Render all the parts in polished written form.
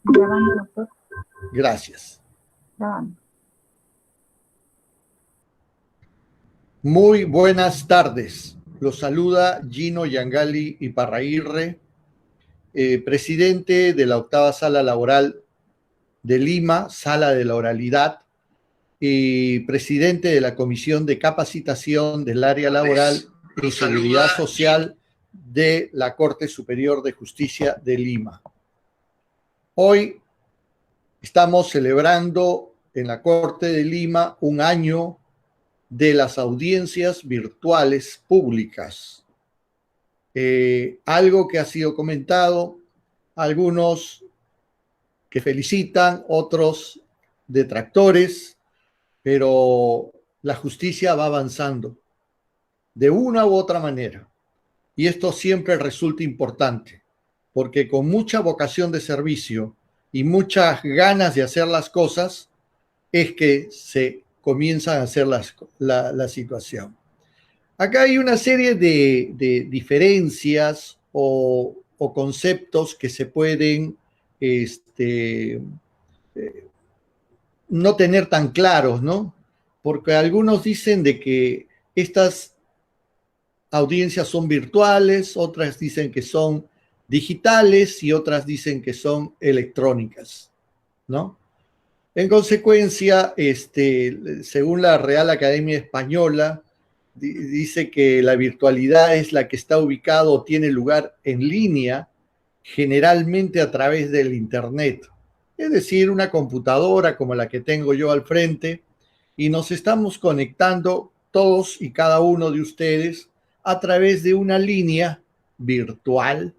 Grabando, doctor. Gracias. Grabando. Muy buenas tardes. Los saluda Gino Yangali Iparraguirre, presidente de la octava Sala Laboral de Lima, Sala de la Oralidad, y presidente de la Comisión de Capacitación del Área Laboral y Seguridad Social de la Corte Superior de Justicia de Lima. Hoy estamos celebrando en la Corte de Lima un año de las audiencias virtuales públicas. Algo que ha sido comentado, algunos que felicitan, otros detractores, pero la justicia va avanzando de una u otra manera. Y esto siempre resulta importante, porque con mucha vocación de servicio y muchas ganas de hacer las cosas, es que se comienzan a hacer la situación. Acá hay una serie de diferencias o conceptos que se pueden no tener tan claros, ¿no? Porque algunos dicen de que estas audiencias son virtuales, otras dicen que son digitales y otras dicen que son electrónicas, ¿no? En consecuencia, según la Real Academia Española, dice que la virtualidad es la que está ubicado o tiene lugar en línea, generalmente a través del Internet. Es decir, una computadora como la que tengo yo al frente, y nos estamos conectando todos y cada uno de ustedes a través de una línea virtual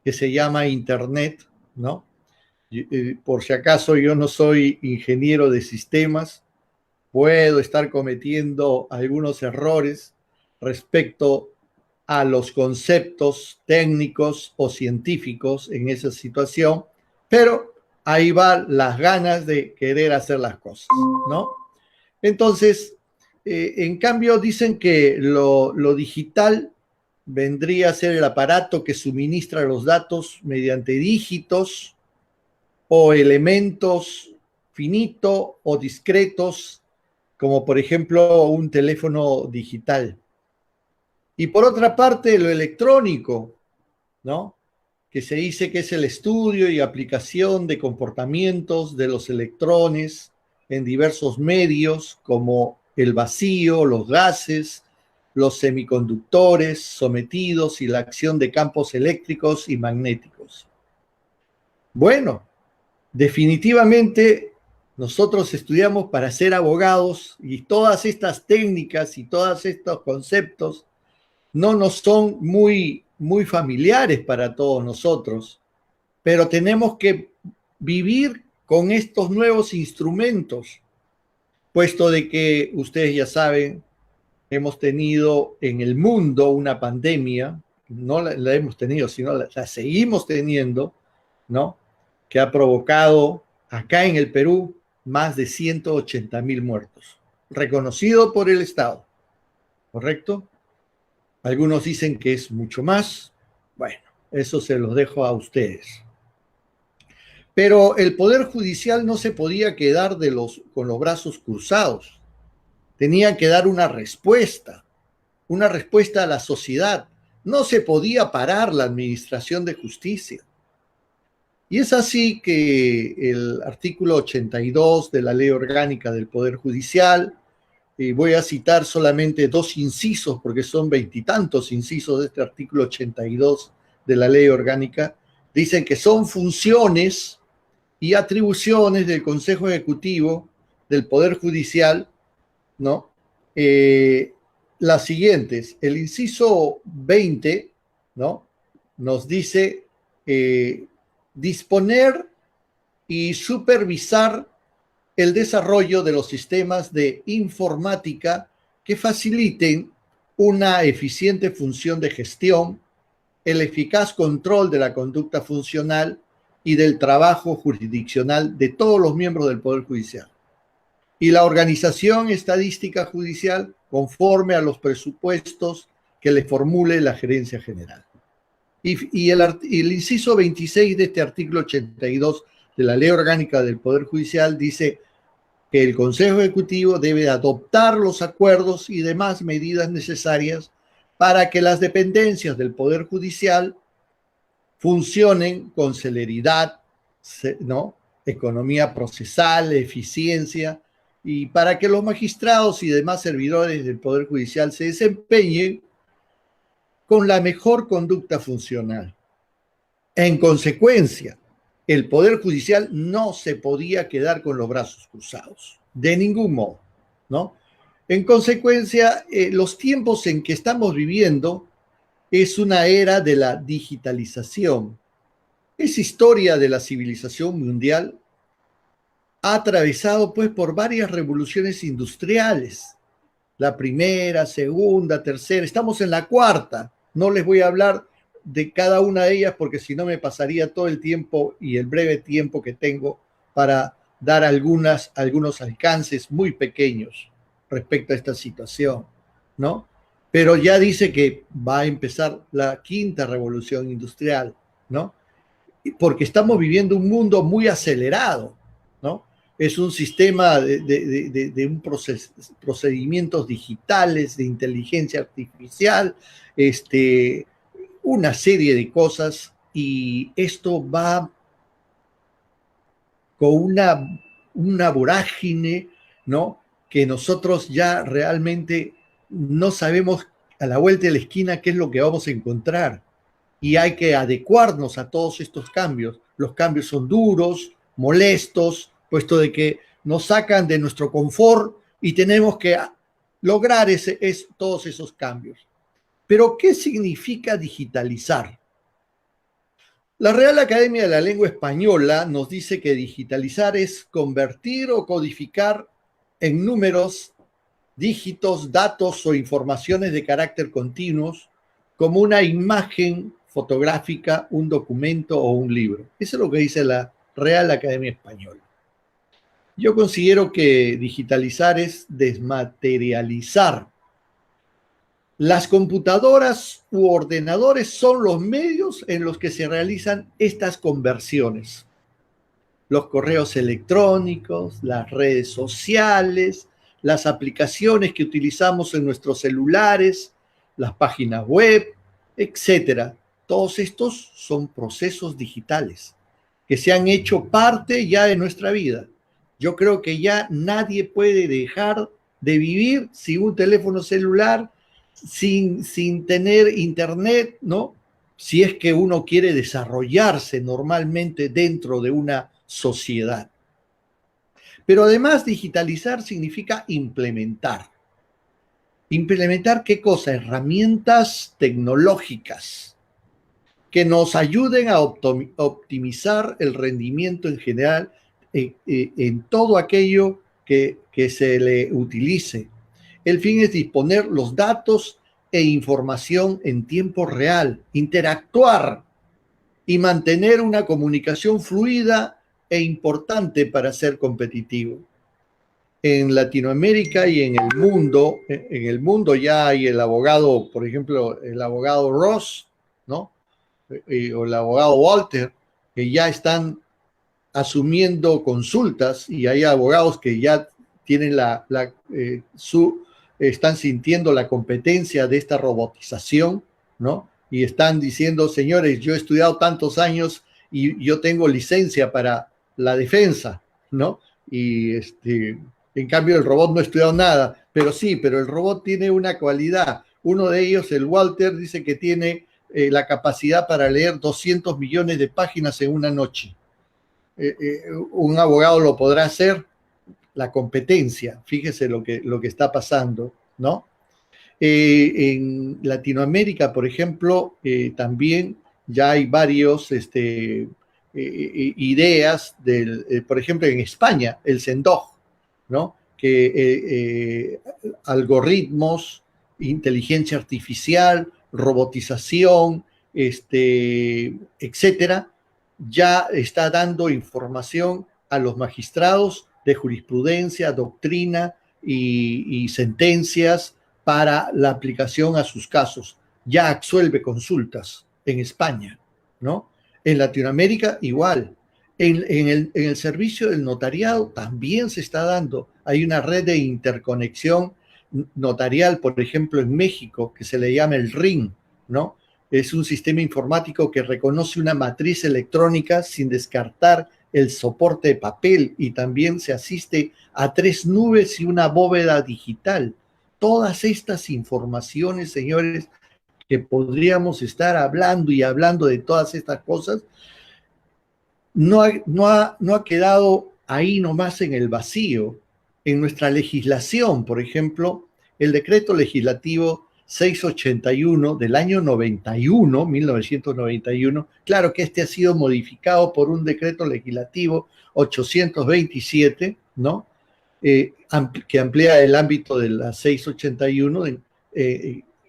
que se llama Internet, ¿no? Por si acaso yo no soy ingeniero de sistemas, puedo estar cometiendo algunos errores respecto a los conceptos técnicos o científicos en esa situación, pero ahí van las ganas de querer hacer las cosas, ¿no? Entonces, en cambio dicen que lo digital vendría a ser el aparato que suministra los datos mediante dígitos o elementos finitos o discretos, como por ejemplo un teléfono digital. Y por otra parte, lo electrónico, ¿no? Que se dice que es el estudio y aplicación de comportamientos de los electrones en diversos medios, como el vacío, los gases, los semiconductores sometidos y la acción de campos eléctricos y magnéticos. Bueno, definitivamente nosotros estudiamos para ser abogados y todas estas técnicas y todos estos conceptos no nos son muy familiares para todos nosotros, pero tenemos que vivir con estos nuevos instrumentos, puesto de que ustedes ya saben, hemos tenido en el mundo una pandemia, no la hemos tenido, sino la seguimos teniendo, ¿no? Que ha provocado acá en el Perú más de 180,000 muertos, reconocido por el Estado, ¿correcto? Algunos dicen que es mucho más. Bueno, eso se los dejo a ustedes. Pero el Poder Judicial no se podía quedar con los brazos cruzados. Tenía que dar una respuesta a la sociedad. No se podía parar la administración de justicia. Y es así que el artículo 82 de la Ley Orgánica del Poder Judicial, voy a citar solamente 2 incisos, porque son 20 y tantos incisos de este artículo 82 de la Ley Orgánica, dicen que son funciones y atribuciones del Consejo Ejecutivo del Poder Judicial, ¿no? Las siguientes. El inciso 20, ¿no? Nos dice disponer y supervisar el desarrollo de los sistemas de informática que faciliten una eficiente función de gestión, el eficaz control de la conducta funcional y del trabajo jurisdiccional de todos los miembros del Poder Judicial, y la organización estadística judicial conforme a los presupuestos que le formule la Gerencia General. Y el inciso 26 de este artículo 82 de la Ley Orgánica del Poder Judicial dice que el Consejo Ejecutivo debe adoptar los acuerdos y demás medidas necesarias para que las dependencias del Poder Judicial funcionen con celeridad, ¿no? Economía procesal, eficiencia, y para que los magistrados y demás servidores del Poder Judicial se desempeñen con la mejor conducta funcional. En consecuencia, el Poder Judicial no se podía quedar con los brazos cruzados, de ningún modo, ¿no? En consecuencia, los tiempos en que estamos viviendo es una era de la digitalización. Esa historia de la civilización mundial ha atravesado pues por varias revoluciones industriales. La primera, segunda, tercera, estamos en la cuarta. No les voy a hablar de cada una de ellas porque si no me pasaría todo el tiempo y el breve tiempo que tengo para dar algunos alcances muy pequeños respecto a esta situación, ¿no? Pero ya dice que va a empezar la quinta revolución industrial, ¿no? Porque estamos viviendo un mundo muy acelerado, ¿no? Es un sistema de procedimientos digitales, de inteligencia artificial, una serie de cosas, y esto va con una vorágine, ¿no? Que nosotros ya realmente no sabemos a la vuelta de la esquina qué es lo que vamos a encontrar. Y hay que adecuarnos a todos estos cambios. Los cambios son duros, molestos, puesto de que nos sacan de nuestro confort y tenemos que lograr todos esos cambios. Pero, ¿qué significa digitalizar? La Real Academia de la Lengua Española nos dice que digitalizar es convertir o codificar en números, dígitos, datos o informaciones de carácter continuos como una imagen fotográfica, un documento o un libro. Eso es lo que dice la Real Academia Española. Yo considero que digitalizar es desmaterializar. Las computadoras u ordenadores son los medios en los que se realizan estas conversiones. Los correos electrónicos, las redes sociales, las aplicaciones que utilizamos en nuestros celulares, las páginas web, etcétera. Todos estos son procesos digitales que se han hecho parte ya de nuestra vida. Yo creo que ya nadie puede dejar de vivir sin un teléfono celular, sin tener internet, ¿no? Si es que uno quiere desarrollarse normalmente dentro de una sociedad. Pero además digitalizar significa implementar. ¿Implementar qué cosa? Herramientas tecnológicas que nos ayuden a optimizar el rendimiento en general en todo aquello que se le utilice. El fin es disponer los datos e información en tiempo real, interactuar y mantener una comunicación fluida e importante para ser competitivo. En Latinoamérica y en el mundo ya hay el abogado, por ejemplo, el abogado Ross, ¿no? O el abogado Walter, que ya están asumiendo consultas, y hay abogados que ya tienen están sintiendo la competencia de esta robotización, ¿no? Y están diciendo, señores, yo he estudiado tantos años y yo tengo licencia para la defensa, ¿no? Y en cambio el robot no ha estudiado nada, pero sí, pero el robot tiene una cualidad. Uno de ellos, el Walter, dice que tiene la capacidad para leer 200 millones de páginas en una noche. Un abogado lo podrá hacer. La competencia, fíjese lo que está pasando, ¿no? En Latinoamérica, por ejemplo, también ya hay varios ideas por ejemplo, en España, el CENDOG, ¿no? Que algoritmos, inteligencia artificial, robotización, etcétera, ya está dando información a los magistrados de jurisprudencia, doctrina y sentencias para la aplicación a sus casos. Ya absuelve consultas en España, ¿no? En Latinoamérica igual. En el servicio del notariado también se está dando. Hay una red de interconexión notarial, por ejemplo, en México, que se le llama el RIN, ¿no? Es un sistema informático que reconoce una matriz electrónica sin descartar el soporte de papel, y también se asiste a 3 nubes y una bóveda digital. Todas estas informaciones, señores, que podríamos estar hablando y hablando de todas estas cosas, no ha quedado ahí nomás en el vacío. En nuestra legislación, por ejemplo, el decreto legislativo 681 del año 91, 1991, claro que este ha sido modificado por un decreto legislativo 827, ¿no? Que amplía el ámbito de la 681,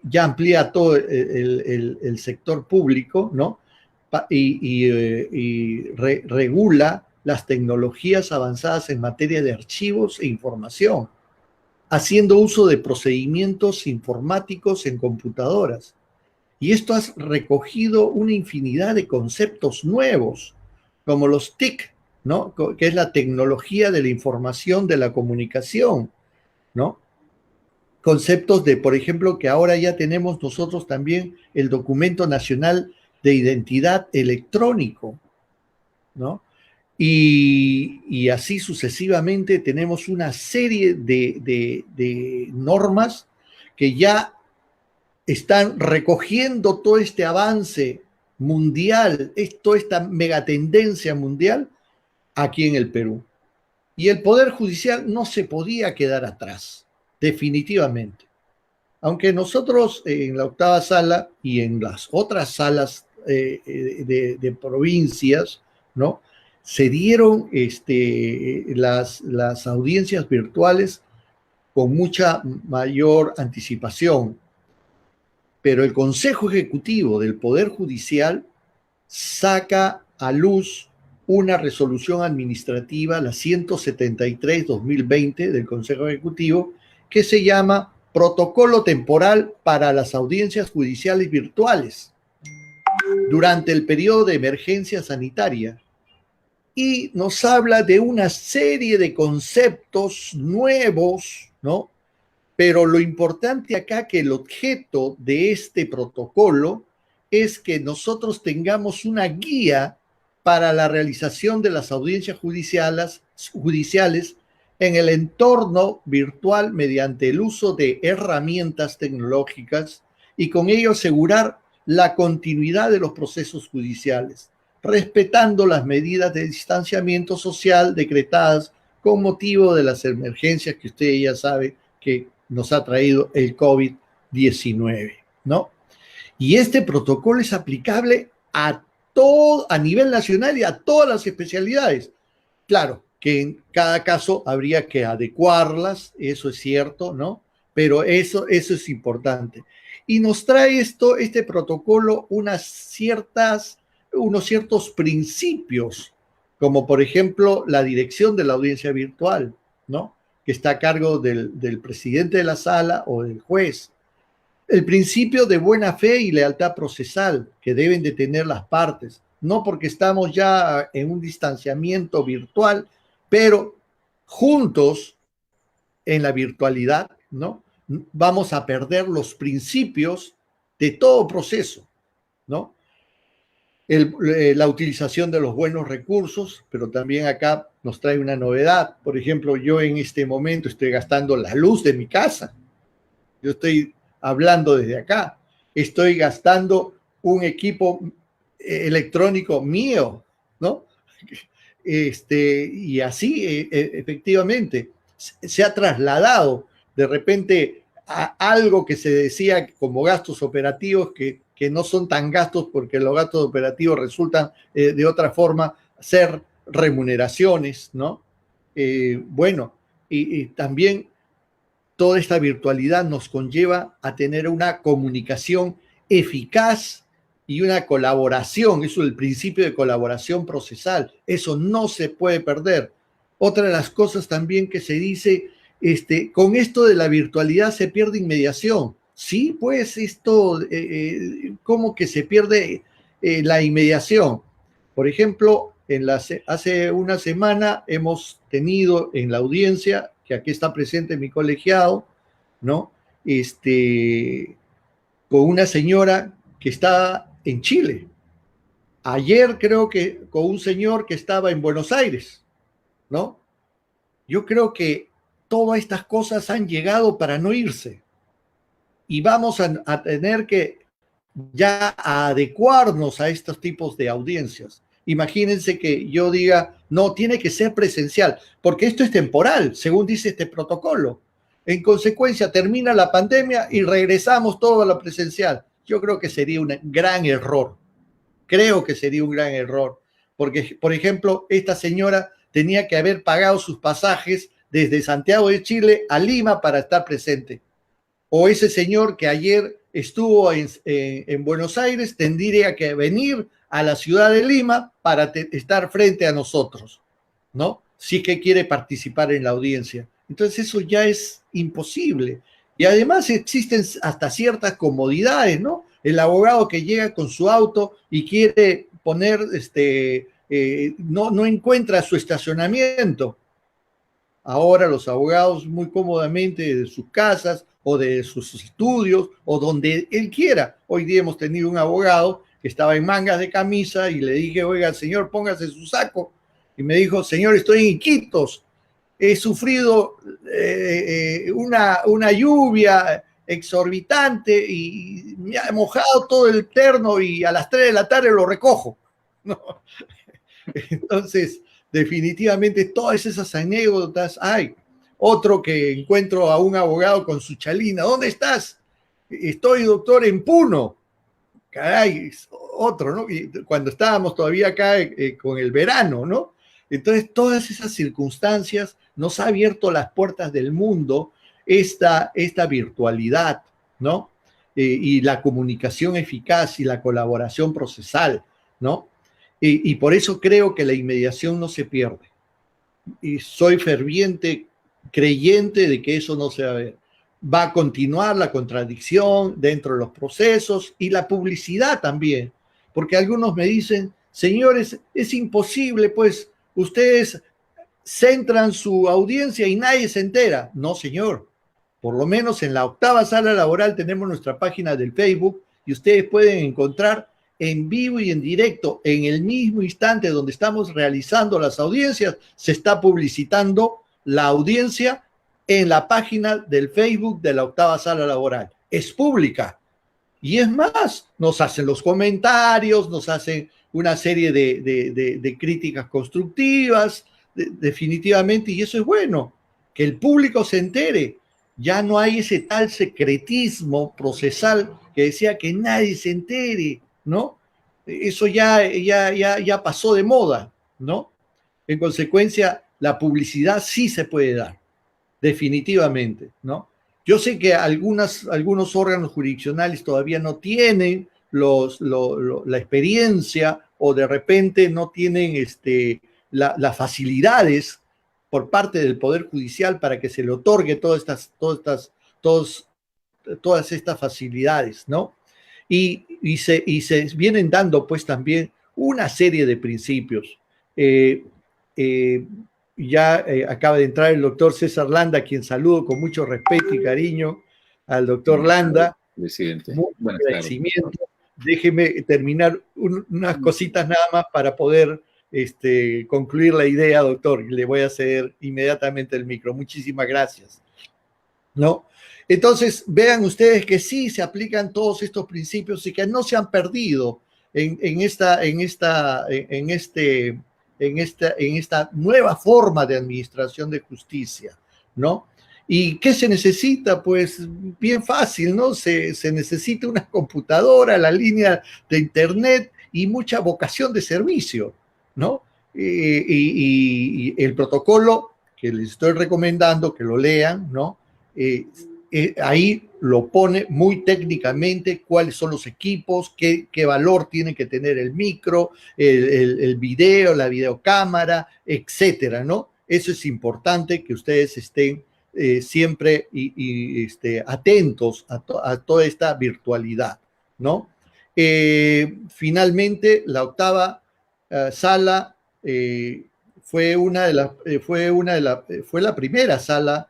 ya amplía todo el sector público, ¿no? Regula las tecnologías avanzadas en materia de archivos e información, haciendo uso de procedimientos informáticos en computadoras. Y esto ha recogido una infinidad de conceptos nuevos, como los TIC, ¿no? Que es la tecnología de la información de la comunicación, ¿no? Conceptos de, por ejemplo, que ahora ya tenemos nosotros también el Documento Nacional de Identidad Electrónico, ¿no? Y así sucesivamente tenemos una serie de normas que ya están recogiendo todo este avance mundial, toda esta megatendencia mundial aquí en el Perú. Y el Poder Judicial no se podía quedar atrás, definitivamente. Aunque nosotros en la octava sala y en las otras salas de provincias, ¿no? Se dieron las audiencias virtuales con mucha mayor anticipación, pero el Consejo Ejecutivo del Poder Judicial saca a luz una resolución administrativa, la 173/2020 del Consejo Ejecutivo, que se llama Protocolo Temporal para las Audiencias Judiciales Virtuales durante el periodo de emergencia sanitaria. Y nos habla de una serie de conceptos nuevos, ¿no? Pero lo importante acá, que el objeto de este protocolo es que nosotros tengamos una guía para la realización de las audiencias judiciales en el entorno virtual mediante el uso de herramientas tecnológicas, y con ello asegurar la continuidad de los procesos judiciales, respetando las medidas de distanciamiento social decretadas con motivo de las emergencias que usted ya sabe que nos ha traído el COVID-19, ¿no? Y este protocolo es aplicable a todo, a nivel nacional, y a todas las especialidades. Claro que en cada caso habría que adecuarlas, eso es cierto, ¿no? Pero eso es importante. Y nos trae este protocolo unos ciertos principios, como por ejemplo la dirección de la audiencia virtual, ¿no? Que está a cargo del presidente de la sala o del juez. El principio de buena fe y lealtad procesal que deben de tener las partes, no porque estamos ya en un distanciamiento virtual, pero juntos en la virtualidad, ¿no? Vamos a perder los principios de todo proceso, ¿no? La utilización de los buenos recursos, pero también acá nos trae una novedad. Por ejemplo, yo en este momento estoy gastando la luz de mi casa. Yo estoy hablando desde acá. Estoy gastando un equipo electrónico mío, ¿no? Y así, efectivamente, se ha trasladado de repente a algo que se decía como gastos operativos, que no son tan gastos, porque los gastos operativos resultan de otra forma ser remuneraciones, ¿no? Bueno, y también toda esta virtualidad nos conlleva a tener una comunicación eficaz y una colaboración. Eso es el principio de colaboración procesal. Eso no se puede perder. Otra de las cosas también que se dice, con esto de la virtualidad se pierde inmediación. Sí, pues esto, ¿cómo que se pierde la inmediación? Por ejemplo, hace una semana hemos tenido en la audiencia, que aquí está presente mi colegiado, ¿no? Con una señora que está en Chile. Ayer creo que con un señor que estaba en Buenos Aires, ¿no? Yo creo que todas estas cosas han llegado para no irse y vamos a tener que ya adecuarnos a estos tipos de audiencias. Imagínense que yo diga, no, tiene que ser presencial, porque esto es temporal, según dice este protocolo. En consecuencia, termina la pandemia y regresamos todo a la presencial. Yo creo que sería un gran error. Creo que sería un gran error, porque, por ejemplo, esta señora tenía que haber pagado sus pasajes desde Santiago de Chile a Lima para estar presente. O ese señor que ayer estuvo en Buenos Aires tendría que venir a la ciudad de Lima para estar frente a nosotros, ¿no? Si es que quiere participar en la audiencia. Entonces eso ya es imposible. Y además existen hasta ciertas comodidades, ¿no? El abogado que llega con su auto y quiere poner, no encuentra su estacionamiento. Ahora los abogados muy cómodamente de sus casas o de sus estudios o donde él quiera. Hoy día hemos tenido un abogado que estaba en mangas de camisa y le dije, oiga, señor, póngase su saco. Y me dijo, señor, estoy en Iquitos, he sufrido una lluvia exorbitante y me ha mojado todo el terno y a las 3 de la tarde lo recojo. ¿No? Entonces, definitivamente todas esas anécdotas hay. Otro que encuentro a un abogado con su chalina. ¿Dónde estás? Estoy, doctor, en Puno. Caray, otro, ¿no? Y cuando estábamos todavía acá con el verano, ¿no? Entonces, todas esas circunstancias nos ha abierto las puertas del mundo esta virtualidad, ¿no? Y la comunicación eficaz y la colaboración procesal, ¿no? Y por eso creo que la inmediación no se pierde. Y soy ferviente creyente de que eso no se va a ver. Va a continuar la contradicción dentro de los procesos y la publicidad también, porque algunos me dicen, señores, es imposible, pues ustedes centran su audiencia y nadie se entera. No, señor. Por lo menos en la octava sala laboral tenemos nuestra página del Facebook y ustedes pueden encontrar en vivo y en directo, en el mismo instante donde estamos realizando las audiencias, se está publicitando la audiencia en la página del Facebook de la octava sala laboral. Es pública. Y es más, nos hacen los comentarios, nos hacen una serie de críticas constructivas, definitivamente, y eso es bueno, que el público se entere. Ya no hay ese tal secretismo procesal que decía que nadie se entere, ¿no? Eso ya pasó de moda, ¿no? En consecuencia, la publicidad sí se puede dar, definitivamente, ¿no? Yo sé que algunos órganos jurisdiccionales todavía no tienen la experiencia o de repente no tienen las facilidades por parte del Poder Judicial para que se le otorgue todas estas facilidades, ¿no? Y se vienen dando pues también una serie de principios. Acaba de entrar el doctor César Landa, a quien saludo con mucho respeto y cariño, al doctor Landa. Presidente. Mucho agradecimiento. Déjeme terminar unas cositas nada más para poder concluir la idea, doctor. Le voy a ceder inmediatamente el micro. Muchísimas gracias. ¿No? Entonces, vean ustedes que sí se aplican todos estos principios y que no se han perdido en esta nueva forma de administración de justicia, ¿no? ¿Y qué se necesita? Pues bien fácil, ¿no? Se necesita una computadora, la línea de internet y mucha vocación de servicio, ¿no? Y el protocolo que les estoy recomendando que lo lean, ¿no? Ahí lo pone muy técnicamente cuáles son los equipos, qué valor tiene que tener el micro, el video, la videocámara, etcétera, ¿no? Eso es importante que ustedes estén siempre atentos a toda esta virtualidad, ¿no? Finalmente, la octava sala eh, fue una de las, fue la primera sala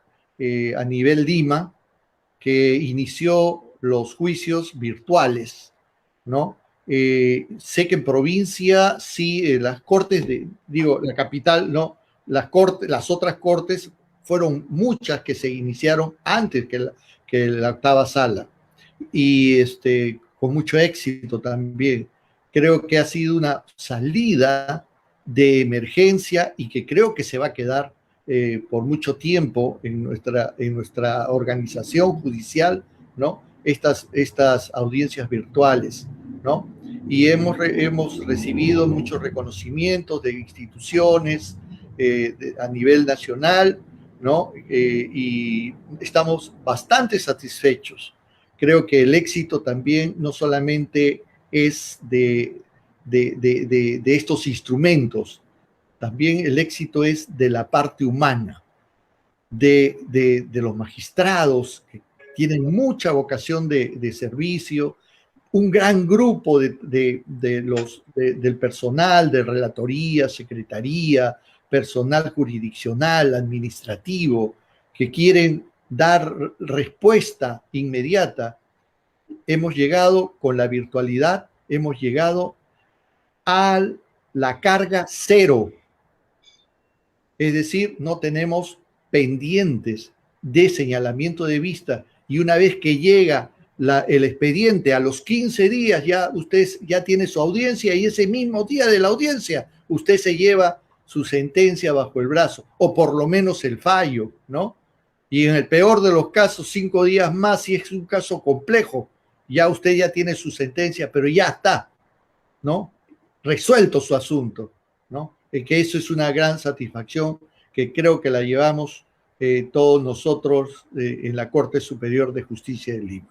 a nivel Lima que inició los juicios virtuales, ¿no? Sé que en provincia sí, las cortes digo, la capital, no, las otras cortes fueron muchas que se iniciaron antes que la octava sala y con mucho éxito también. Creo que ha sido una salida de emergencia y que creo que se va a quedar por mucho tiempo en nuestra organización judicial, ¿no? Estas audiencias virtuales, ¿no? Y hemos recibido muchos reconocimientos de instituciones a nivel nacional, ¿no? Y estamos bastante satisfechos. Creo que el éxito también no solamente es de estos instrumentos, también el éxito es de la parte humana, de los magistrados que tienen mucha vocación de servicio, un gran grupo del personal, de relatoría, secretaría, personal jurisdiccional, administrativo, que quieren dar respuesta inmediata. Hemos llegado con la virtualidad, hemos llegado a la carga cero. Es decir, no tenemos pendientes de señalamiento de vista y una vez que llega el expediente a los 15 días ya usted ya tiene su audiencia y ese mismo día de la audiencia usted se lleva su sentencia bajo el brazo o por lo menos el fallo, ¿no? Y en el peor de los casos 5 días más si es un caso complejo, ya usted ya tiene su sentencia, pero ya está, ¿no? Resuelto su asunto, ¿no? Que eso es una gran satisfacción que creo que la llevamos todos nosotros en la Corte Superior de Justicia de Lima.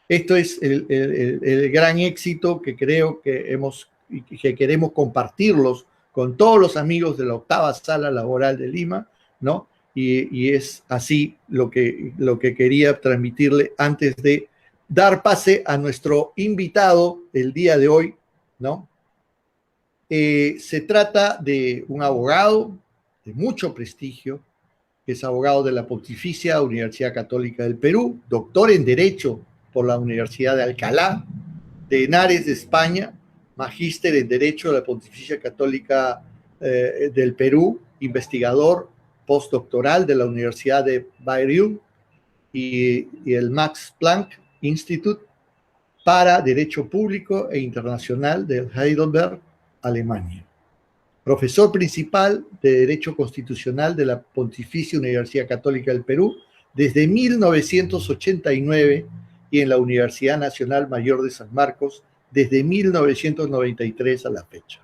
Esto es el gran éxito que creo que queremos compartirlos con todos los amigos de la octava sala laboral de Lima, ¿no? Y es así lo que quería transmitirle antes de dar pase a nuestro invitado el día de hoy, ¿no? Se trata de un abogado de mucho prestigio, que es abogado de la Pontificia Universidad Católica del Perú, doctor en Derecho por la Universidad de Alcalá, de Henares, de España, magíster en Derecho de la Pontificia Católica del Perú, investigador postdoctoral de la Universidad de Bayreuth y el Max Planck Institute para Derecho Público e Internacional de Heidelberg, Alemania. Profesor principal de Derecho Constitucional de la Pontificia Universidad Católica del Perú desde 1989 y en la Universidad Nacional Mayor de San Marcos desde 1993 a la fecha.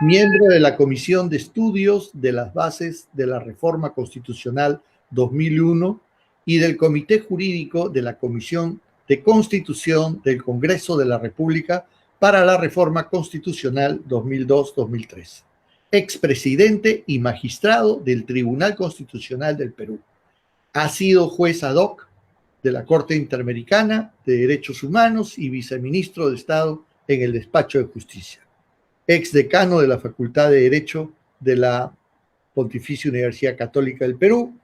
Miembro de la Comisión de Estudios de las Bases de la Reforma Constitucional 2001 y del Comité Jurídico de la Comisión de Constitución del Congreso de la República para la Reforma Constitucional 2002-2003. Expresidente y magistrado del Tribunal Constitucional del Perú. Ha sido juez ad hoc de la Corte Interamericana de Derechos Humanos y viceministro de Estado en el Despacho de Justicia. Exdecano de la Facultad de Derecho de la Pontificia Universidad Católica del Perú,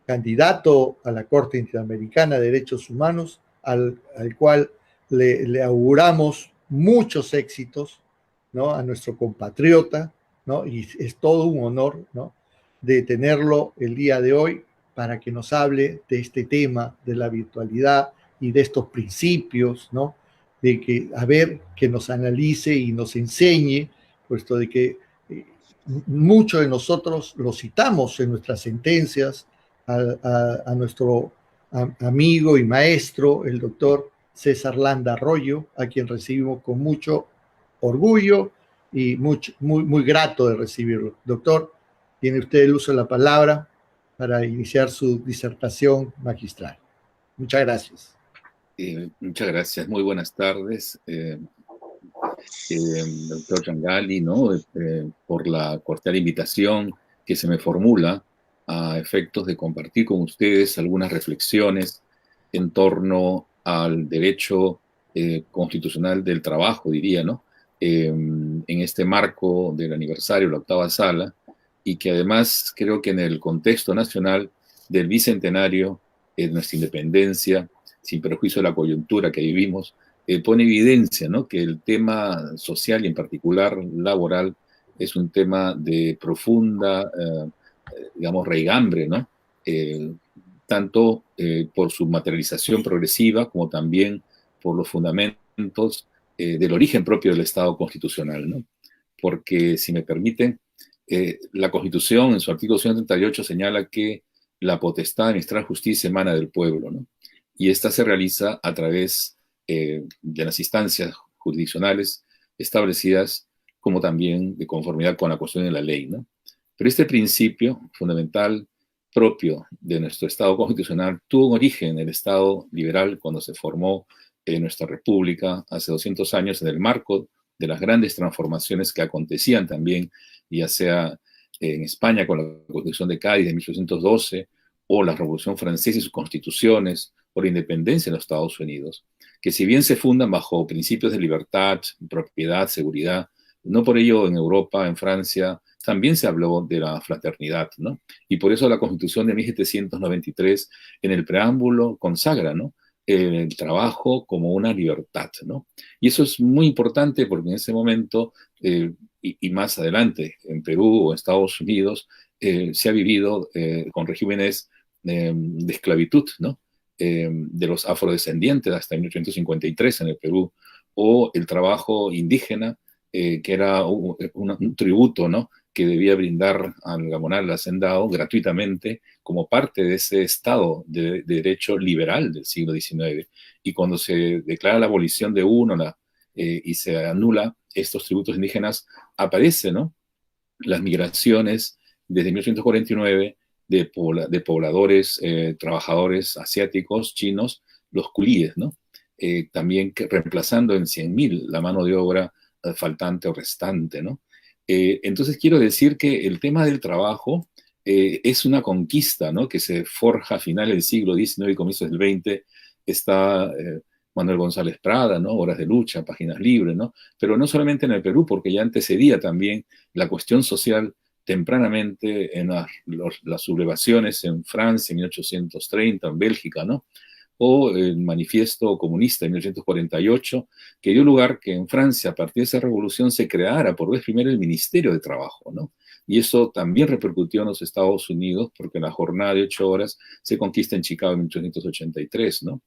candidato a la Corte Interamericana de Derechos Humanos, al cual le auguramos muchos éxitos, ¿no? A nuestro compatriota, ¿no? Y es todo un honor, ¿no? De tenerlo el día de hoy para que nos hable de este tema de la virtualidad y de estos principios, ¿no? De que, a ver, que nos analice y nos enseñe, puesto de que muchos de nosotros lo citamos en nuestras sentencias a nuestro amigo y maestro, el doctor César Landa Arroyo, a quien recibimos con mucho orgullo y muy grato de recibirlo. Doctor, tiene usted el uso de la palabra para iniciar su disertación magistral. Muchas gracias. Muchas gracias. Muy buenas tardes, doctor Rangali, ¿no? Por la cordial invitación que se me formula a efectos de compartir con ustedes algunas reflexiones en torno al derecho constitucional del trabajo, diría, ¿no? en este marco del aniversario, la octava sala, y que además creo que en el contexto nacional del bicentenario de nuestra independencia, sin perjuicio de la coyuntura que vivimos, pone evidencia, ¿no?, que el tema social y en particular laboral es un tema de profunda, digamos, raigambre, ¿no? Tanto por su materialización progresiva como también por los fundamentos del origen propio del Estado constitucional, ¿no? Porque, si me permiten, la Constitución en su artículo 138 señala que la potestad de administrar justicia emana del pueblo, ¿no? Y esta se realiza a través de las instancias jurisdiccionales establecidas, como también de conformidad con la Constitución y la ley, ¿no? Pero este principio fundamental propio de nuestro Estado constitucional tuvo un origen en el Estado liberal cuando se formó nuestra República hace 200 años en el marco de las grandes transformaciones que acontecían también, ya sea en España con la Constitución de Cádiz de 1812, o la Revolución Francesa y sus constituciones, o la independencia en los Estados Unidos, que si bien se fundan bajo principios de libertad, propiedad, seguridad, no por ello en Europa, en Francia, también se habló de la fraternidad, ¿no? Y por eso la Constitución de 1793 en el preámbulo consagra, ¿no?, el trabajo como una libertad, ¿no? Y eso es muy importante porque en ese momento, y más adelante, en Perú o Estados Unidos, se ha vivido con regímenes de esclavitud, ¿no? De los afrodescendientes hasta 1853 en el Perú, o el trabajo indígena, que era un tributo, ¿no?, que debía brindar al gamonal, al hacendado, gratuitamente, como parte de ese Estado de derecho liberal del siglo XIX. Y cuando se declara la abolición de uno y se anula estos tributos indígenas, aparece, ¿no?, las migraciones desde 1849 de pobladores, trabajadores asiáticos, chinos, los culíes, ¿no? También reemplazando en 100.000 la mano de obra faltante o restante, ¿no? Entonces quiero decir que el tema del trabajo es una conquista, ¿no?, que se forja a finales del siglo XIX y comienzos del XX. Está Manuel González Prada, ¿no?, Horas de lucha, Páginas libres, ¿no? Pero no solamente en el Perú, porque ya antecedía también la cuestión social tempranamente en las sublevaciones en Francia en 1830, en Bélgica, ¿no?, o el Manifiesto Comunista de 1848, que dio lugar que en Francia, a partir de esa revolución, se creara por vez primera el Ministerio de Trabajo, ¿no? Y eso también repercutió en los Estados Unidos, porque la jornada de 8 horas se conquista en Chicago en 1883, ¿no?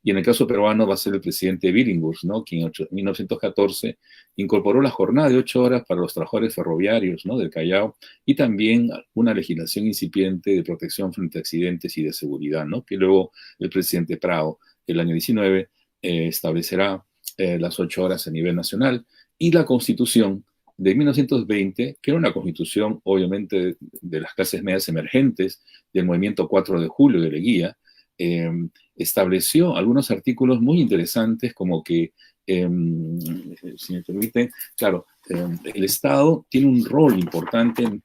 Y en el caso peruano va a ser el presidente Billinghurst, ¿no?, quien en 1914 incorporó la jornada de 8 horas para los trabajadores ferroviarios, ¿no?, del Callao, y también una legislación incipiente de protección frente a accidentes y de seguridad, ¿no?, que luego el presidente Prado, el año 19, establecerá las 8 horas a nivel nacional. Y la Constitución de 1920, que era una constitución obviamente de las clases medias emergentes, del movimiento 4 de julio de Leguía, estableció algunos artículos muy interesantes, como que, si me permiten, claro, el Estado tiene un rol importante en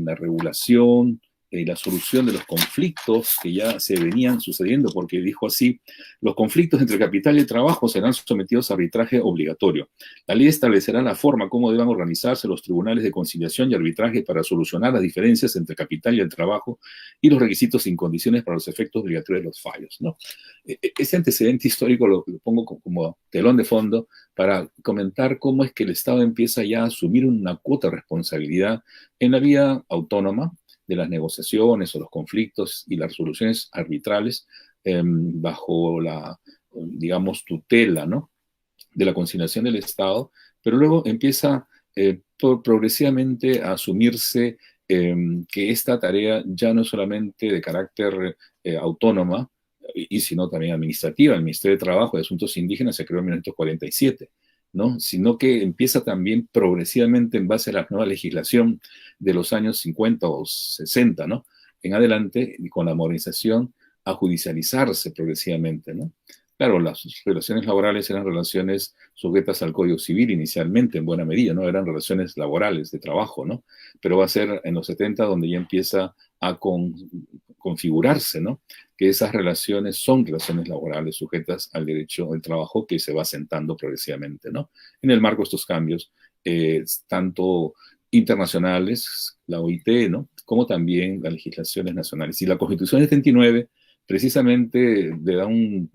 la regulación y la solución de los conflictos que ya se venían sucediendo, porque dijo así: los conflictos entre capital y el trabajo serán sometidos a arbitraje obligatorio. La ley establecerá la forma como deban organizarse los tribunales de conciliación y arbitraje para solucionar las diferencias entre capital y el trabajo, y los requisitos y condiciones para los efectos obligatorios de los fallos, ¿no? Ese antecedente histórico lo pongo como telón de fondo para comentar cómo es que el Estado empieza ya a asumir una cuota de responsabilidad en la vía autónoma de las negociaciones o los conflictos y las resoluciones arbitrales, bajo la, digamos, tutela, ¿no?, de la conciliación del Estado, pero luego empieza progresivamente a asumirse que esta tarea ya no es solamente de carácter autónoma, sino también administrativa. El Ministerio de Trabajo y Asuntos Indígenas se creó en 1947, ¿no?, sino que empieza también progresivamente, en base a la nueva legislación de los años 50 o 60, ¿no?, en adelante, y con la modernización, a judicializarse progresivamente, ¿no? Claro, las relaciones laborales eran relaciones sujetas al Código Civil inicialmente, en buena medida, ¿no? Eran relaciones laborales de trabajo, ¿no? Pero va a ser en los 70 donde ya empieza a configurarse, ¿no? Que esas relaciones son relaciones laborales sujetas al derecho del trabajo que se va asentando progresivamente, ¿no? En el marco de estos cambios, tanto internacionales, la OIT, ¿no? Como también las legislaciones nacionales. Y la Constitución del 79 precisamente le da un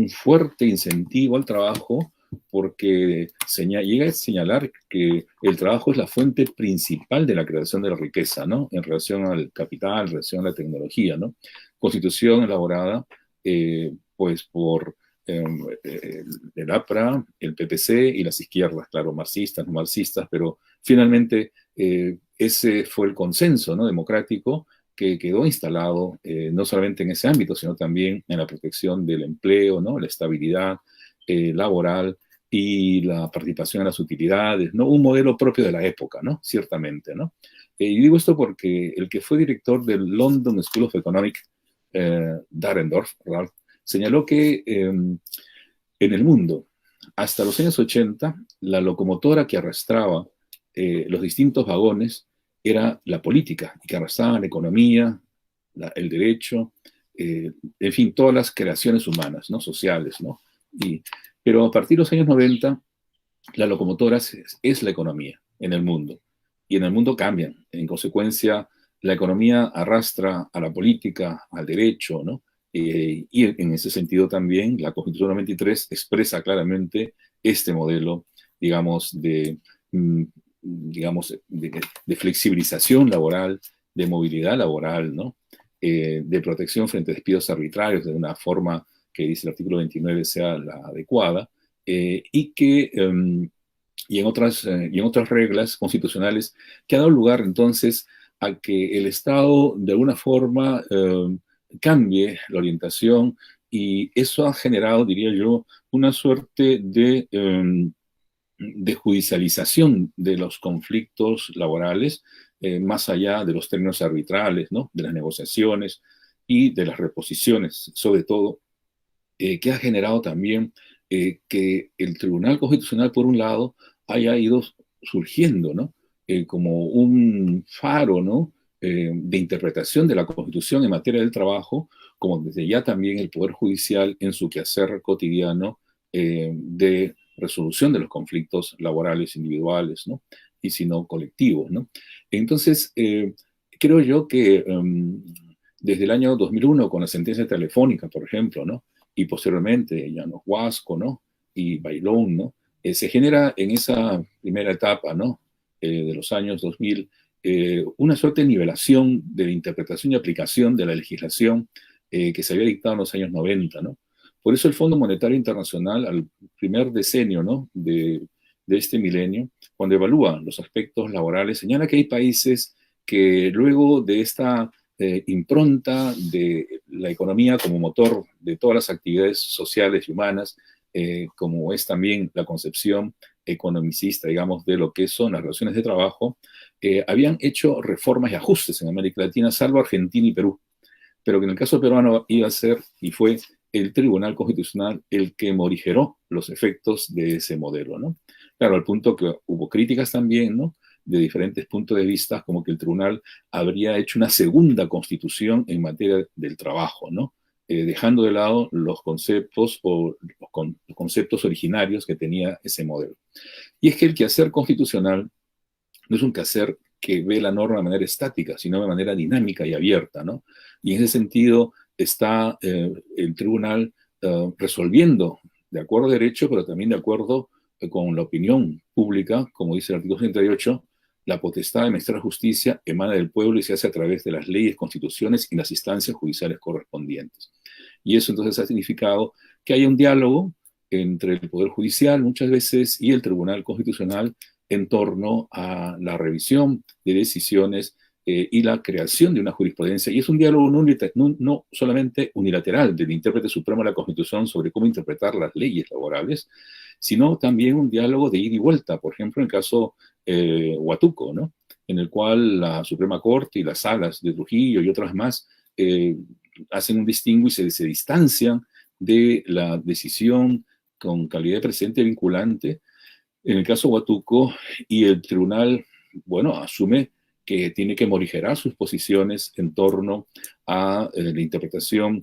fuerte incentivo al trabajo porque llega a señalar que el trabajo es la fuente principal de la creación de la riqueza, ¿no? En relación al capital, en relación a la tecnología, ¿no? Constitución elaborada, pues, por el APRA, el PPC y las izquierdas, claro, marxistas, no marxistas, pero finalmente ese fue el consenso, ¿no? Democrático que quedó instalado no solamente en ese ámbito, sino también en la protección del empleo, ¿no? La estabilidad laboral y la participación en las utilidades, ¿no? Un modelo propio de la época, ¿no? Ciertamente, ¿no? Y digo esto porque el que fue director del London School of Economics, Dahrendorf, Ralph, señaló que en el mundo, hasta los años 80, la locomotora que arrastraba los distintos vagones era la política, y que arrastraba la economía, el derecho, en fin, todas las creaciones humanas, ¿no? Sociales, ¿no? Pero a partir de los años 90, la locomotora es la economía en el mundo. Y en el mundo cambian. En consecuencia, la economía arrastra a la política, al derecho, ¿no? Y en ese sentido también la Constitución 93 expresa claramente este modelo, digamos, de flexibilización laboral, de movilidad laboral, ¿no? De protección frente a despidos arbitrarios de una forma que dice el artículo 29 sea la adecuada, y en otras reglas constitucionales que ha dado lugar entonces a que el Estado de alguna forma cambie la orientación, y eso ha generado, diría yo, una suerte de judicialización de los conflictos laborales, más allá de los términos arbitrales, ¿no? De las negociaciones y de las reposiciones, sobre todo, que ha generado también que el Tribunal Constitucional, por un lado, haya ido surgiendo, ¿no? Como un faro, ¿no? De interpretación de la Constitución en materia del trabajo, como desde ya también el Poder Judicial en su quehacer cotidiano de resolución de los conflictos laborales individuales, ¿no? Y sino colectivos, ¿no? Entonces, creo yo que desde el año 2001, con la sentencia telefónica, por ejemplo, ¿no? Y posteriormente Llanos Huasco, ¿no? Y Bailón, ¿no? Se genera en esa primera etapa, ¿no? De los años 2000, una suerte de nivelación de la interpretación y aplicación de la legislación que se había dictado en los años 90, ¿no? Por eso el Fondo Monetario Internacional, al primer decenio, ¿no? de este milenio, cuando evalúa los aspectos laborales, señala que hay países que luego de esta impronta de la economía como motor de todas las actividades sociales y humanas, como es también la concepción economicista, digamos, de lo que son las relaciones de trabajo, habían hecho reformas y ajustes en América Latina, salvo Argentina y Perú, pero que en el caso peruano iba a ser y fue el Tribunal Constitucional el que morigeró los efectos de ese modelo, ¿no? Claro, al punto que hubo críticas también, ¿no? De diferentes puntos de vista, como que el tribunal habría hecho una segunda constitución en materia del trabajo, ¿no? Dejando de lado los conceptos o los conceptos originarios que tenía ese modelo. Y es que el quehacer constitucional no es un quehacer que ve la norma de manera estática, sino de manera dinámica y abierta, ¿no? Y en ese sentido está el tribunal resolviendo de acuerdo a derecho, pero también de acuerdo con la opinión pública, como dice el artículo 38, la potestad de administrar justicia emana del pueblo y se hace a través de las leyes, constituciones y las instancias judiciales correspondientes. Y eso entonces ha significado que haya un diálogo entre el Poder Judicial muchas veces y el Tribunal Constitucional en torno a la revisión de decisiones y la creación de una jurisprudencia. Y es un diálogo no solamente unilateral del intérprete supremo de la Constitución sobre cómo interpretar las leyes laborales, sino también un diálogo de ida y vuelta, por ejemplo, en el caso Huatuco, ¿no? En el cual la Suprema Corte y las salas de Trujillo y otras más hacen un distingo y se distancian de la decisión con calidad de precedente vinculante en el caso Huatuco, y el tribunal, bueno, asume que tiene que morigerar sus posiciones en torno a la interpretación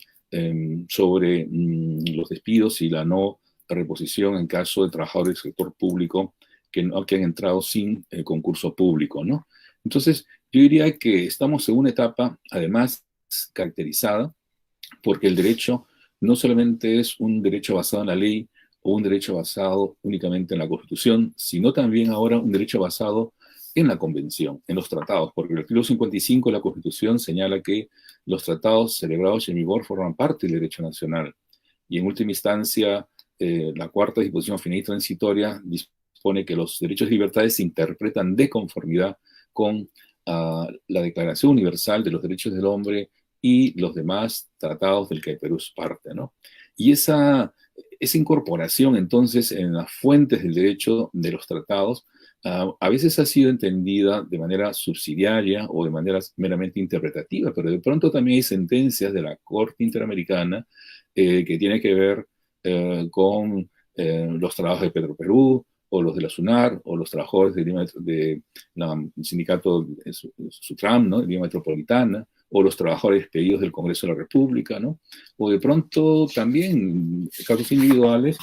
sobre los despidos y la no reposición en caso de trabajadores del sector público que han entrado sin concurso público, ¿no? Entonces, yo diría que estamos en una etapa, además, caracterizada porque el derecho no solamente es un derecho basado en la ley o un derecho basado únicamente en la Constitución, sino también ahora un derecho basado en la Convención, en los tratados, porque el artículo 55 de la Constitución señala que los tratados celebrados en vigor forman parte del derecho nacional. Y en última instancia, la cuarta disposición final y transitoria dispone que los derechos y libertades se interpretan de conformidad con la Declaración Universal de los Derechos del Hombre y los demás tratados del que el Perú es parte, ¿no? Y esa incorporación, entonces, en las fuentes del derecho de los tratados, a veces ha sido entendida de manera subsidiaria o de manera meramente interpretativa, pero de pronto también hay sentencias de la Corte Interamericana que tienen que ver con los trabajos de Petroperú, o los de la SUNAR, o los trabajadores del sindicato SUTRAM, ¿no? De Lima Metropolitana, o los trabajadores despedidos del Congreso de la República, ¿no? O de pronto también casos individuales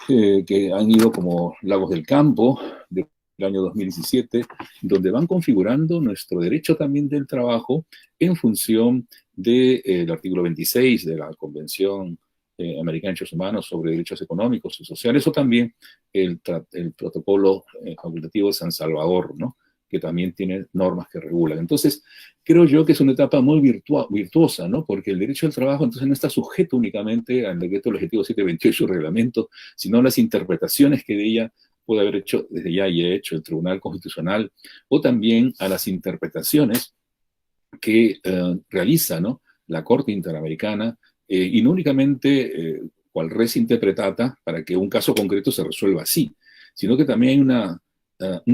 que han ido como Lagos del Campo, del año 2017, donde van configurando nuestro derecho también del trabajo en función del artículo 26 de la Convención Americana de Derechos Humanos sobre Derechos Económicos y Sociales, o también el protocolo facultativo de San Salvador, ¿no? Que también tiene normas que regulan. Entonces, creo yo que es una etapa muy virtuosa, ¿no? Porque el derecho al trabajo entonces no está sujeto únicamente al decreto legislativo 728 reglamento, sino a las interpretaciones que de ella puede haber hecho desde ya y ha hecho el Tribunal Constitucional, o también a las interpretaciones que realiza, ¿no? La Corte Interamericana, y no únicamente cual res interpretata para que un caso concreto se resuelva así, sino que también hay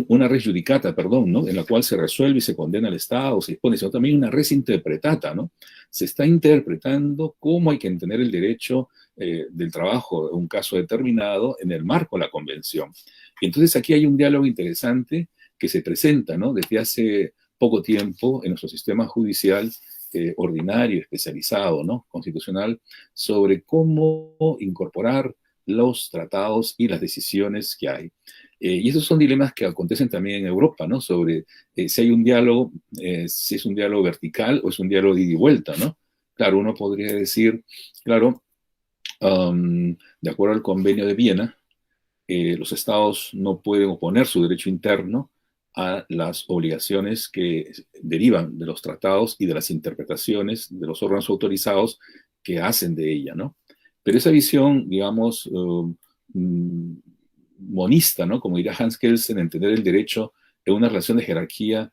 una res judicata, perdón, ¿no? En la cual se resuelve y se condena al Estado, se dispone, sino también una res interpretata, ¿no? Se está interpretando cómo hay que entender el derecho del trabajo en un caso determinado en el marco de la Convención. Y entonces aquí hay un diálogo interesante que se presenta, ¿no? Desde hace poco tiempo en nuestro sistema judicial ordinario, especializado, ¿no? Constitucional, sobre cómo incorporar los tratados y las decisiones que hay. Y esos son dilemas que acontecen también en Europa, ¿no? Sobre si hay un diálogo, si es un diálogo vertical o es un diálogo de ida y vuelta, ¿no? Claro, uno podría decir, claro, de acuerdo al Convenio de Viena, los estados no pueden oponer su derecho interno a las obligaciones que derivan de los tratados y de las interpretaciones de los órganos autorizados que hacen de ella, ¿no? Pero esa visión, digamos, monista, ¿no? Como dirá Hans Kelsen, entender el derecho en una relación de jerarquía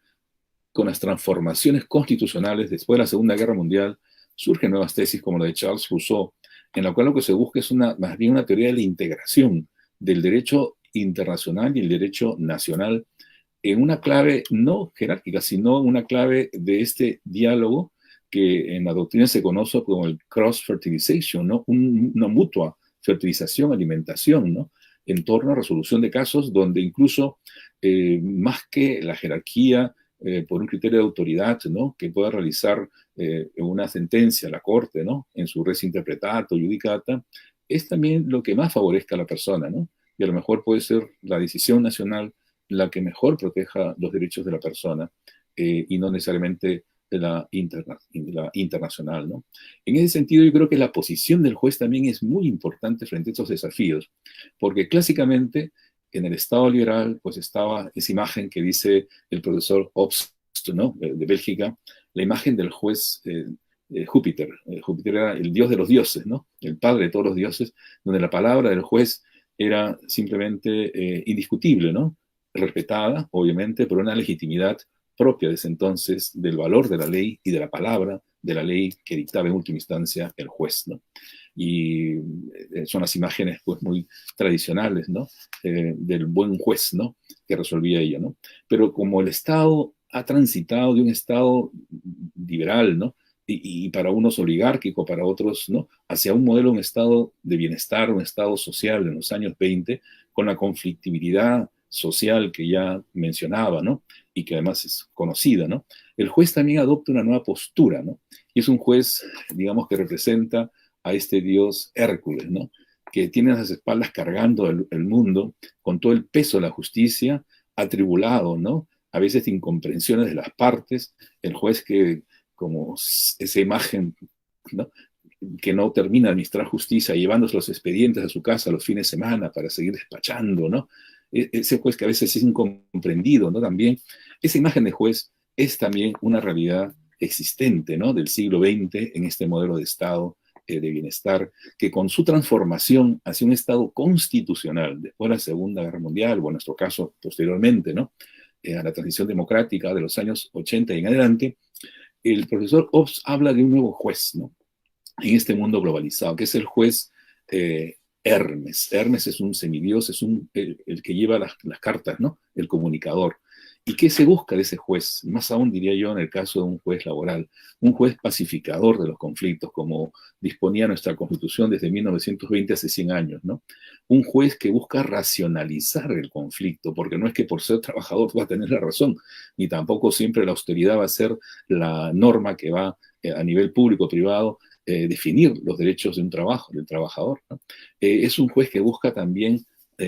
con las transformaciones constitucionales después de la Segunda Guerra Mundial, surgen nuevas tesis como la de Charles Rousseau, en la cual lo que se busca es más bien una teoría de la integración del derecho internacional y el derecho nacional en una clave no jerárquica, sino en una clave de este diálogo que en la doctrina se conoce como el cross-fertilization, ¿no? Una mutua fertilización, alimentación, ¿no? En torno a resolución de casos donde incluso más que la jerarquía por un criterio de autoridad, ¿no? Que pueda realizar una sentencia a la Corte, ¿no? En su res interpretato, judicata, es también lo que más favorezca a la persona, ¿no? Y a lo mejor puede ser la decisión nacional la que mejor proteja los derechos de la persona y no necesariamente de la internacional, ¿no? En ese sentido, yo creo que la posición del juez también es muy importante frente a estos desafíos, porque clásicamente en el Estado liberal, pues estaba esa imagen que dice el profesor Obst, ¿no? De Bélgica, la imagen del juez Júpiter. Júpiter era el dios de los dioses, ¿no? El padre de todos los dioses, donde la palabra del juez era simplemente indiscutible, ¿no? Respetada, obviamente, por una legitimidad propia desde entonces del valor de la ley y de la palabra de la ley que dictaba en última instancia el juez, ¿no? Y son las imágenes pues muy tradicionales, ¿no? Del buen juez, ¿no? Que resolvía ella, ¿no? Pero como el Estado ha transitado de un Estado liberal, ¿no? Y para unos oligárquico, para otros, ¿no? Hacia un modelo, un Estado de bienestar, un Estado social en los años 20, con la conflictividad social que ya mencionaba, ¿no? y que además es conocida, ¿no? El juez también adopta una nueva postura, ¿no? Y es un juez, digamos, que representa a este dios Hércules, ¿no? Que tiene las espaldas cargando el mundo con todo el peso de la justicia, atribulado, ¿no? A veces de incomprensiones de las partes, el juez que, como esa imagen, ¿no? Que no termina de administrar justicia, llevándose los expedientes a su casa los fines de semana para seguir despachando, ¿no? Ese juez que a veces es incomprendido, ¿no? También, esa imagen de juez es también una realidad existente, ¿no? Del siglo XX en este modelo de Estado de bienestar, que con su transformación hacia un Estado constitucional, después de la Segunda Guerra Mundial, o en nuestro caso posteriormente, ¿no? A la transición democrática de los años 80 y en adelante, el profesor Hobbes habla de un nuevo juez, ¿no? En este mundo globalizado, que es el juez Hermes. Hermes es un semidios, es el que lleva las cartas, ¿no? El comunicador. ¿Y qué se busca de ese juez? Más aún diría yo en el caso de un juez laboral, un juez pacificador de los conflictos, como disponía nuestra Constitución desde 1920, hace 100 años, ¿no? Un juez que busca racionalizar el conflicto, porque no es que por ser trabajador va a tener la razón, ni tampoco siempre la austeridad va a ser la norma que va a nivel público-privado definir los derechos de un trabajo, del trabajador, ¿no? Es un juez que busca también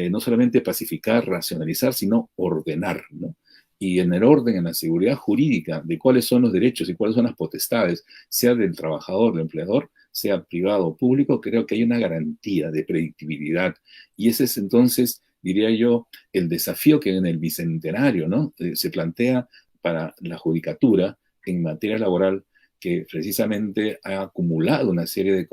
no solamente pacificar, racionalizar, sino ordenar, ¿no? Y en el orden, en la seguridad jurídica de cuáles son los derechos y cuáles son las potestades, sea del trabajador, del empleador, sea privado o público, creo que hay una garantía de predictibilidad. Y ese es entonces, diría yo, el desafío que en el bicentenario, ¿no? Se plantea para la judicatura en materia laboral, que precisamente ha acumulado una serie de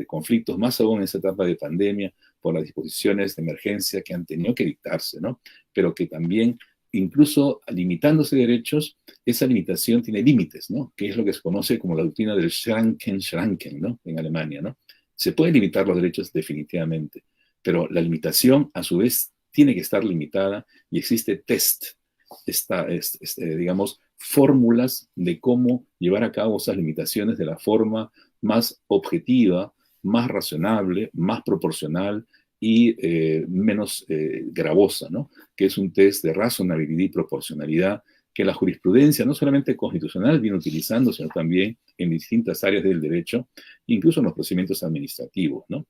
conflictos, más aún en esa etapa de pandemia, por las disposiciones de emergencia que han tenido que dictarse, ¿no? Pero que también, incluso limitándose derechos, esa limitación tiene límites, ¿no? Que es lo que se conoce como la doctrina del Schranken, ¿no? En Alemania, ¿no? Se pueden limitar los derechos definitivamente, pero la limitación, a su vez, tiene que estar limitada y existe digamos, fórmulas de cómo llevar a cabo esas limitaciones de la forma más objetiva, más razonable, más proporcional y menos gravosa, ¿no? Que es un test de razonabilidad y proporcionalidad que la jurisprudencia, no solamente constitucional, viene utilizando, sino también en distintas áreas del derecho, incluso en los procedimientos administrativos, ¿no?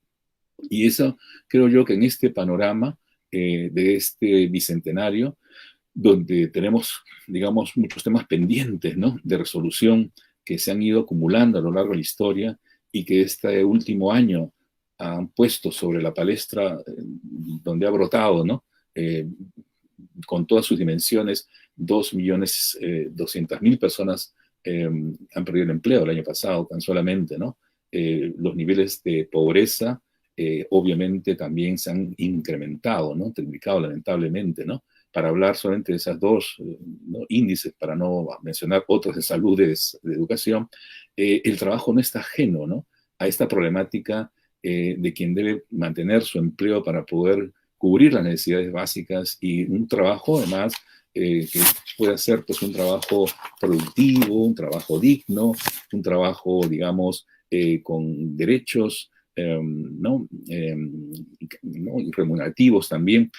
Y eso creo yo que en este panorama de este bicentenario, donde tenemos, digamos, muchos temas pendientes, ¿no? De resolución que se han ido acumulando a lo largo de la historia y que este último año han puesto sobre la palestra donde ha brotado, ¿no? Con todas sus dimensiones, 2.200.000 personas han perdido el empleo el año pasado, tan solamente, ¿no? Los niveles de pobreza, obviamente, también se han incrementado, ¿no? Triplicado, lamentablemente, ¿no? Para hablar solamente de esas dos, ¿no? Índices, para no mencionar otros de salud, de educación, el trabajo no está ajeno, ¿no? A esta problemática de quien debe mantener su empleo para poder cubrir las necesidades básicas y un trabajo, además, que pueda ser pues, un trabajo productivo, un trabajo digno, un trabajo, digamos, con derechos, ¿no? ¿no? Y remunerativos también,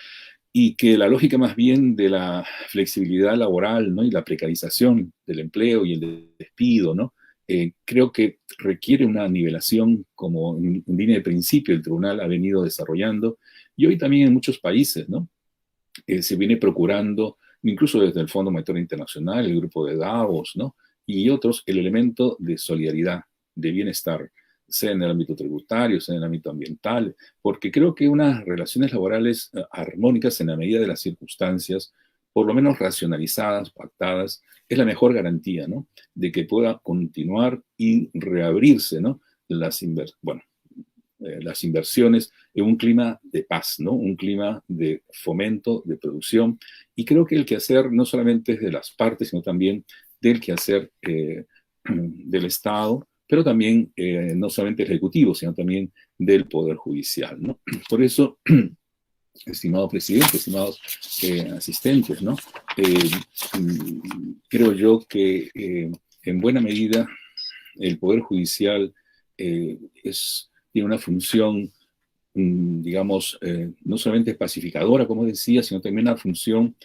y que la lógica más bien de la flexibilidad laboral, ¿no? Y la precarización del empleo y el despido, ¿no? Creo que requiere una nivelación como en línea de principio el tribunal ha venido desarrollando, y hoy también en muchos países, ¿no? Se viene procurando, incluso desde el Fondo Monetario Internacional, el grupo de Davos, ¿no? Y otros, el elemento de solidaridad, de bienestar, sea en el ámbito tributario, sea en el ámbito ambiental, porque creo que unas relaciones laborales armónicas en la medida de las circunstancias, por lo menos racionalizadas, pactadas, es la mejor garantía, ¿no? De que pueda continuar y reabrirse, ¿no? Las inversiones en un clima de paz, ¿no? Un clima de fomento, de producción. Y creo que el quehacer no solamente es de las partes, sino también del quehacer del Estado, pero también no solamente el Ejecutivo, sino también del Poder Judicial, ¿no? Por eso, estimado presidente, estimados asistentes, ¿no? Creo yo que en buena medida el Poder Judicial tiene una función, digamos, no solamente pacificadora, como decía, sino también una función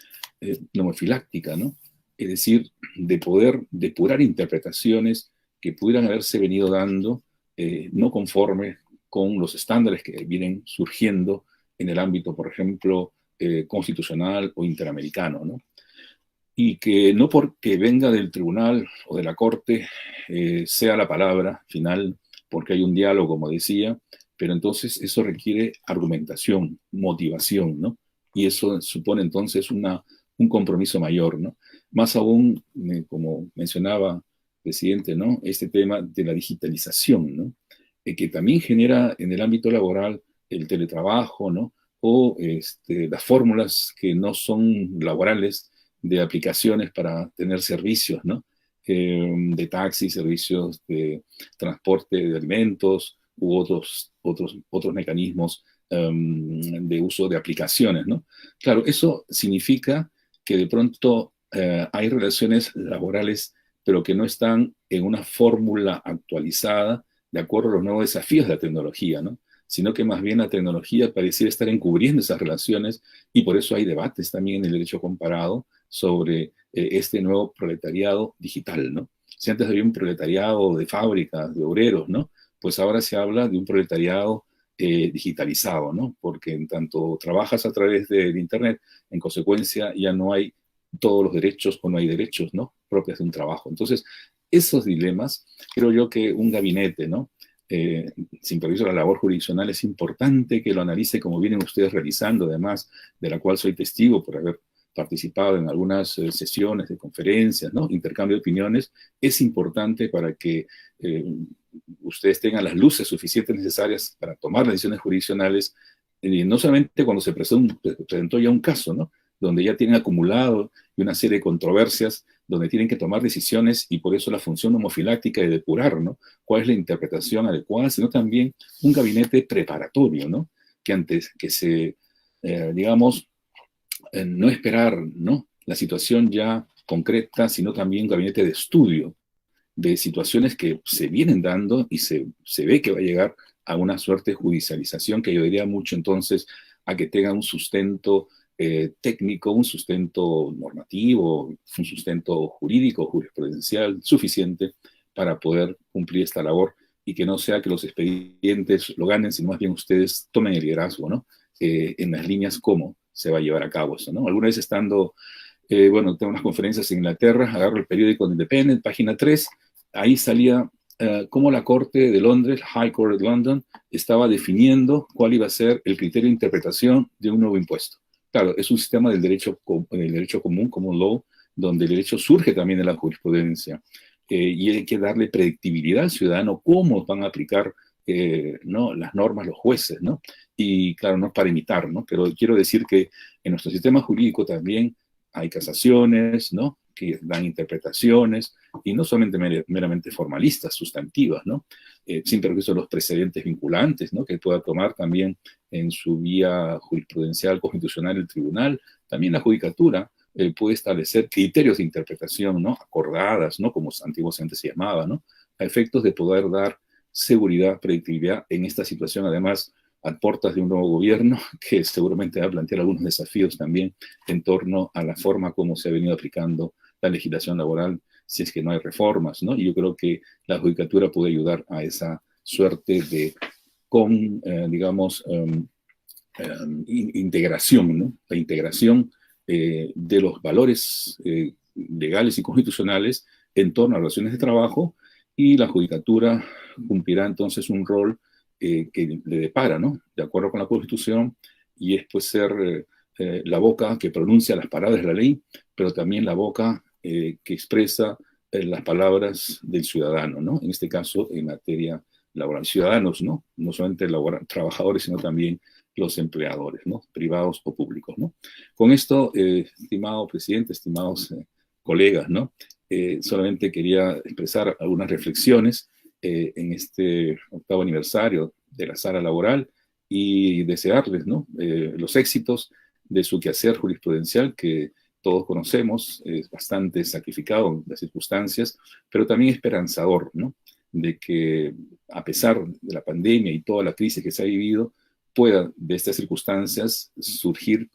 nomofiláctica, ¿no? es decir, de poder depurar interpretaciones que pudieran haberse venido dando no conforme con los estándares que vienen surgiendo en el ámbito, por ejemplo, constitucional o interamericano, ¿no? Y que no porque venga del tribunal o de la corte sea la palabra final, porque hay un diálogo, como decía, pero entonces eso requiere argumentación, motivación, ¿no? Y eso supone entonces un compromiso mayor, ¿no? Más aún, como mencionaba, presidente, ¿no? Este tema de la digitalización, ¿no? Que también genera en el ámbito laboral el teletrabajo, ¿no? O las fórmulas que no son laborales de aplicaciones para tener servicios, ¿no? De taxi, servicios de transporte de alimentos u otros mecanismos de uso de aplicaciones, ¿no? Claro, eso significa que de pronto hay relaciones laborales, pero que no están en una fórmula actualizada de acuerdo a los nuevos desafíos de la tecnología, ¿no? Sino que más bien la tecnología pareciera estar encubriendo esas relaciones y por eso hay debates también en el derecho comparado sobre este nuevo proletariado digital, ¿no? Si antes había un proletariado de fábricas, de obreros, ¿no? Pues ahora se habla de un proletariado digitalizado, ¿no? Porque en tanto trabajas a través del Internet, en consecuencia ya no hay todos los derechos o no hay derechos, ¿no? Propios de un trabajo. Entonces, esos dilemas, creo yo que un gabinete, ¿no? Sin perjuicio de la labor jurisdiccional, es importante que lo analice como vienen ustedes realizando, además, de la cual soy testigo por haber participado en algunas sesiones de conferencias, ¿no? Intercambio de opiniones, es importante para que ustedes tengan las luces suficientes necesarias para tomar las decisiones jurisdiccionales, no solamente cuando se presentó ya un caso, ¿no? Donde ya tienen acumulado una serie de controversias, donde tienen que tomar decisiones y por eso la función homofiláctica de depurar, ¿no? ¿Cuál es la interpretación adecuada? Sino también un gabinete preparatorio, ¿no? Que antes que se, digamos, no esperar, ¿no? La situación ya concreta, sino también un gabinete de estudio de situaciones que se vienen dando y se ve que va a llegar a una suerte de judicialización que ayudaría mucho entonces a que tenga un sustento técnico, un sustento normativo, un sustento jurídico, jurisprudencial suficiente para poder cumplir esta labor y que no sea que los expedientes lo ganen, sino más bien ustedes tomen el liderazgo, ¿no? En las líneas cómo se va a llevar a cabo eso, ¿no? Alguna vez estando, bueno, tengo unas conferencias en Inglaterra, agarro el periódico The Independent, página 3, ahí salía cómo la Corte de Londres, High Court de London, estaba definiendo cuál iba a ser el criterio de interpretación de un nuevo impuesto. Claro, es un sistema del derecho común, common law, donde el derecho surge también de la jurisprudencia. Y hay que darle predictibilidad al ciudadano cómo van a aplicar ¿no? las normas los jueces, ¿no? Y claro, no es para imitar, ¿no? Pero quiero decir que en nuestro sistema jurídico también hay casaciones, ¿no? Que dan interpretaciones, y no solamente meramente formalistas, sustantivas, ¿no? Sin perjuicio de los precedentes vinculantes, ¿no? Que pueda tomar también en su vía jurisprudencial constitucional el tribunal. También la judicatura puede establecer criterios de interpretación, ¿no? Acordadas, ¿no? Como antiguamente se llamaba, ¿no? A efectos de poder dar seguridad, predictibilidad en esta situación, además, a puertas de un nuevo gobierno que seguramente va a plantear algunos desafíos también en torno a la forma como se ha venido aplicando la legislación laboral, si es que no hay reformas, ¿no? Y yo creo que la judicatura puede ayudar a esa suerte de, digamos, integración, ¿no? La integración de los valores legales y constitucionales en torno a relaciones de trabajo, y la judicatura cumplirá entonces un rol que le depara, ¿no? De acuerdo con la Constitución, y es pues ser la boca que pronuncia las palabras de la ley, pero también la boca que expresa las palabras del ciudadano, ¿no? En este caso, en materia laboral. Ciudadanos, ¿no? No solamente trabajadores, sino también los empleadores, ¿no? Privados o públicos, ¿no? Con esto, estimado presidente, estimados colegas, ¿no? Solamente quería expresar algunas reflexiones en este 8º aniversario de la sala laboral y desearles, ¿no? Los éxitos de su quehacer jurisprudencial, que todos conocemos, es bastante sacrificado en las circunstancias, pero también esperanzador, ¿no? De que a pesar de la pandemia y toda la crisis que se ha vivido, pueda de estas circunstancias surgir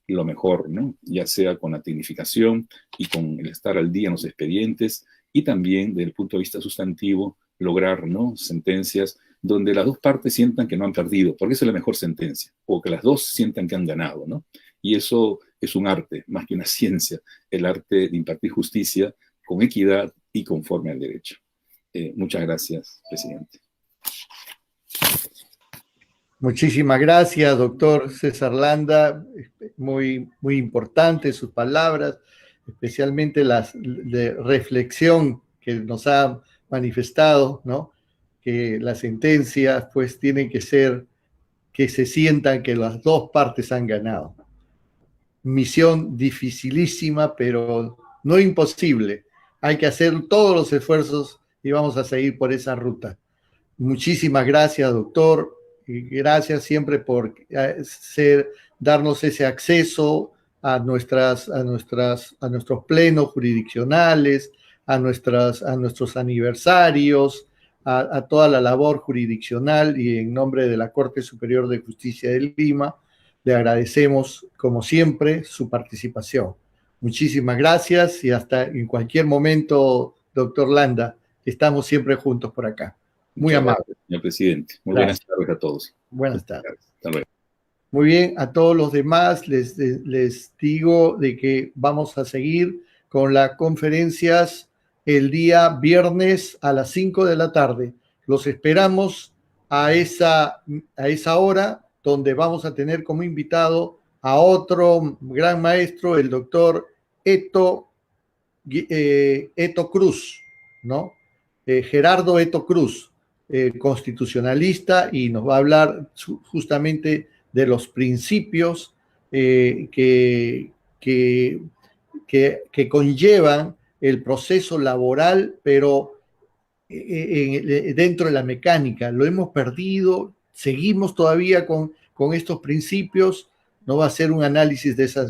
lo mejor, ¿no? Ya sea con la tecnificación y con el estar al día en los expedientes, y también desde el punto de vista sustantivo, lograr, ¿no?, sentencias donde las dos partes sientan que no han perdido, porque esa es la mejor sentencia, o que las dos sientan que han ganado, ¿no? Y eso es un arte, más que una ciencia, el arte de impartir justicia con equidad y conforme al derecho. Muchas gracias, presidente. Muchísimas gracias, doctor César Landa. Muy, muy importante sus palabras, especialmente las de reflexión que nos ha manifestado, ¿no? Que las sentencias pues tienen que ser que se sientan que las dos partes han ganado. Misión dificilísima, pero no imposible. Hay que hacer todos los esfuerzos y vamos a seguir por esa ruta. Muchísimas gracias, doctor. Y gracias siempre por darnos ese acceso a nuestros plenos jurisdiccionales, a nuestros aniversarios, a toda la labor jurisdiccional, y en nombre de la Corte Superior de Justicia de Lima, le agradecemos, como siempre, su participación. Muchísimas gracias y hasta en cualquier momento, doctor Landa, estamos siempre juntos por acá. Muy amable. Gracias, señor presidente. Muy buenas tardes a todos. Buenas tardes. Hasta luego. Muy bien, a todos los demás les digo de que vamos a seguir con las conferencias el día viernes a las 5 de la tarde. Los esperamos a esa hora, donde vamos a tener como invitado a otro gran maestro, el doctor Eto Cruz, ¿no? Gerardo Eto Cruz, constitucionalista, y nos va a hablar justamente de los principios que conllevan el proceso laboral, pero dentro de la mecánica. Lo hemos perdido, seguimos todavía con estos principios. No va a ser un análisis de esa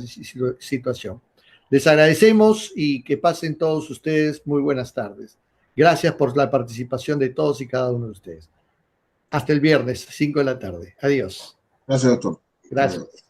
situación. Les agradecemos y que pasen todos ustedes muy buenas tardes. Gracias por la participación de todos y cada uno de ustedes. Hasta el viernes, 5 de la tarde. Adiós. Gracias, doctor. Gracias.